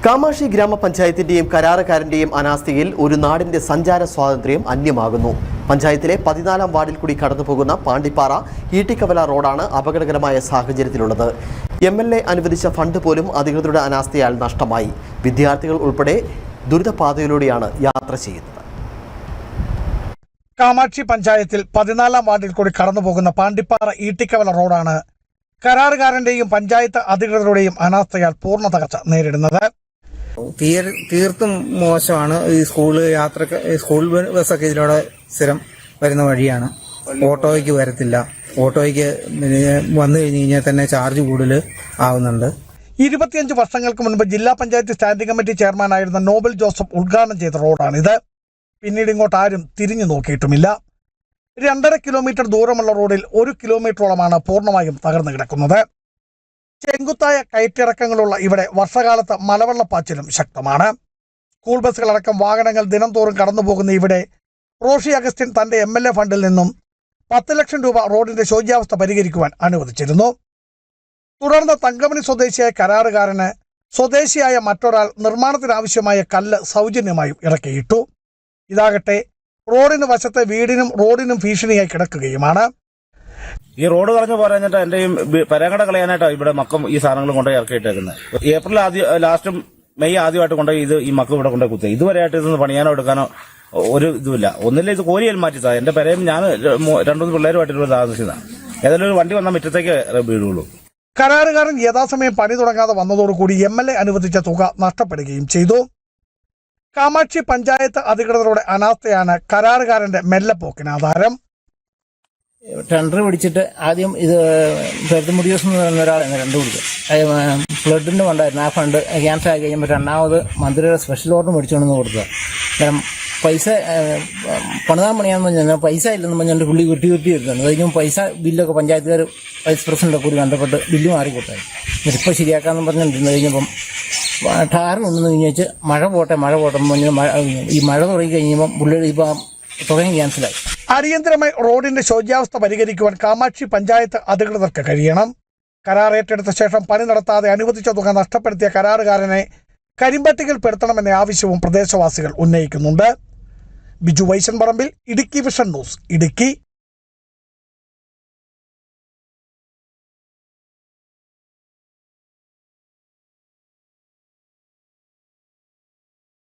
കാമാക്ഷി ഗ്രാമപഞ്ചായത്തിന്റെയും കരാറുകാരന്റെയും അനാസ്ഥയിൽ ഒരു നാടിന്റെ സഞ്ചാര സ്വാതന്ത്ര്യം അന്യമാകുന്നു. പഞ്ചായത്തിലെ 14-ാം വാർഡിൽ കൂടി കടന്നുപോകുന്ന പാണ്ടിപ്പാറ ഈട്ടിക്കവല റോഡാണ് അപകടകരമായ സാഹചര്യത്തിലുള്ളത്. MLA അനുവദിച്ച ഫണ്ട് പോലും അധികൃതരുടെ അനാസ്ഥയാൽ നഷ്ടമായി. വിദ്യാർത്ഥികൾ ഉൾപ്പെടെ ദുരിതപാതയിലൂടെയാണ് യാത്ര ചെയ്യുന്നത്. കാമാക്ഷി പഞ്ചായത്തിൽ 14-ാം വാർഡിൽ കൂടി കടന്നുപോകുന്ന പാണ്ടിപ്പാറ ഈട്ടിക്കവല റോഡാണ് കരാറുകാരന്റെയും പഞ്ചായത്ത് അധികൃതരുടെയും അനാസ്ഥയാൽ പൂർണ്ണ തകർച്ച നേരിടുന്നത്. തീർത്തും മോശമാണ്. ഈ സ്കൂൾ ബസ്സൊക്കെ ഇതിലൂടെ സ്ഥിരം വരുന്ന വഴിയാണ്. ഓട്ടോയ്ക്ക് വരത്തില്ല. ഓട്ടോയ്ക്ക് വന്നു കഴിഞ്ഞ് കഴിഞ്ഞാൽ തന്നെ ചാർജ് കൂടുതൽ ആവുന്നുണ്ട്. 25 വർഷങ്ങൾക്ക് മുൻപ് ജില്ലാ പഞ്ചായത്ത് സ്റ്റാൻഡിംഗ് കമ്മിറ്റി ചെയർമാനായിരുന്ന നോബൽ ജോസഫ് ഉദ്ഘാടനം ചെയ്ത റോഡാണിത്. പിന്നീട് ഇങ്ങോട്ട് ആരും തിരിഞ്ഞു നോക്കിയിട്ടുമില്ല. 2.5 കിലോമീറ്റർ ദൂരമുള്ള റോഡിൽ 1 കിലോമീറ്ററോളമാണ് പൂർണ്ണമായും തകർന്നു കിടക്കുന്നത്. ചെങ്കുത്തായ കയറ്റിറക്കങ്ങളുള്ള ഇവിടെ വർഷകാലത്ത് മലവെള്ളപ്പാച്ചിലും ശക്തമാണ്. സ്കൂൾ ബസ്സുകളടക്കം വാഹനങ്ങൾ ദിനം തോറും കടന്നുപോകുന്ന ഇവിടെ റോഷി അഗസ്റ്റിൻ തന്റെ MLA ഫണ്ടിൽ നിന്നും 10 ലക്ഷം രൂപ റോഡിന്റെ ശോച്യാവസ്ഥ പരിഹരിക്കുവാൻ അനുവദിച്ചിരുന്നു. തുടർന്ന് തങ്കമണി സ്വദേശിയായ കരാറുകാരന് സ്വദേശിയായ മറ്റൊരാൾ നിർമ്മാണത്തിനാവശ്യമായ കല്ല് സൗജന്യമായും ഇറക്കിയിട്ടു. ഇതാകട്ടെ റോഡിന് വശത്തെ വീടിനും റോഡിനും ഭീഷണിയായി കിടക്കുകയുമാണ്. ഈ റോഡ് കളഞ്ഞു പറഞ്ഞിട്ട് എന്റെ പരങ്ങട കളയാനായിട്ടാണ് ഇവിടെ മക്കം ഈ സാധനങ്ങൾ കൊണ്ടുപോയി ഇറക്കിയിട്ടേക്കുന്നത്. ഏപ്രിൽ ലാസ്റ്റും മെയ് ആദ്യമായിട്ട് കൊണ്ടുപോയി ഈ മക്കം ഇവിടെ കൊണ്ടുപോയി കുത്തുക. ഇതുവരെയായിട്ട് ഇതൊന്ന് പണിയാനോ എടുക്കാനോ ഒരു ഇതുമില്ല. ഒന്നില്ല ഇത് കോരിയൽ മാറ്റിത്താ. എന്റെ പെരയും ഞാൻ 2-3 പിള്ളേരുമായിട്ട് താമസിച്ചതാണ്. ഏതായാലും ഒരു വണ്ടി വന്നാൽ മുറ്റത്തേക്ക് വീഴുള്ളൂ. കരാറുകാരൻ യഥാസമയം പണി തുടങ്ങാതെ വന്നതോടുകൂടി MLA അനുവദിച്ച തുക നഷ്ടപ്പെടുകയും ചെയ്തു. കാമാക്ഷി പഞ്ചായത്ത് അധികൃതരുടെ അനാസ്ഥയാണ് കരാറുകാരന്റെ മെല്ലെപ്പോക്കിന് ആധാരം. ടെൻഡർ പിടിച്ചിട്ട് ആദ്യം ഇത് പെരുത്തുമുടി ദിവസം ഒരാൾ രണ്ട് പിടിച്ചു. ഫ്ലഡിന്റെ ഫണ്ടായിരുന്നു. ആ ഫണ്ട് ക്യാൻസൽ ആയി കഴിയുമ്പോൾ രണ്ടാമത് മന്ത്രിയുടെ സ്പെഷ്യൽ ഓർഡർ മേടിച്ചുകൊണ്ടെന്ന് കൊടുത്തത്. കാരണം പൈസ പണിയാന്ന് പറഞ്ഞാൽ പൈസ ഇല്ലെന്ന് പറഞ്ഞുകൊണ്ട് പുള്ളി കുട്ടി വരുന്നുണ്ട്. കഴിഞ്ഞും പൈസ ബില്ലൊക്കെ പഞ്ചായത്തുകാർ വൈസ് പ്രസിഡന്റൊക്കെ കൂടി ബന്ധപ്പെട്ട് ബില്ല് മാറിക്കൊട്ടായി. എന്നിട്ടിപ്പോൾ ശരിയാക്കാമെന്ന് പറഞ്ഞിരുന്നു. കഴിഞ്ഞപ്പം ടാറിനുണ്ടെന്ന് കഴിഞ്ഞാൽ മഴ പോട്ടെ ഈ മഴ തുടങ്ങി കഴിഞ്ഞപ്പോൾ പുള്ളിയുടെ ഇപ്പം തുകയും ക്യാൻസലായി. അടിയന്തരമായി റോഡിന്റെ ശോച്യാവസ്ഥ പരിഹരിക്കുവാൻ കാമാക്ഷി പഞ്ചായത്ത് അധികൃതർക്ക് കഴിയണം. കരാർ ഏറ്റെടുത്ത ശേഷം പണി നടത്താതെ അനുവദിച്ച തുക നഷ്ടപ്പെടുത്തിയ കരാറുകാരനെ കരിമ്പട്ടികയിൽപ്പെടുത്തണമെന്ന ആവശ്യവും പ്രദേശവാസികൾ ഉന്നയിക്കുന്നുണ്ട്. ബിജു വൈശൻ പറമ്പിൽ, ഇടുക്കി വിഷൻ ന്യൂസ്, ഇടുക്കി.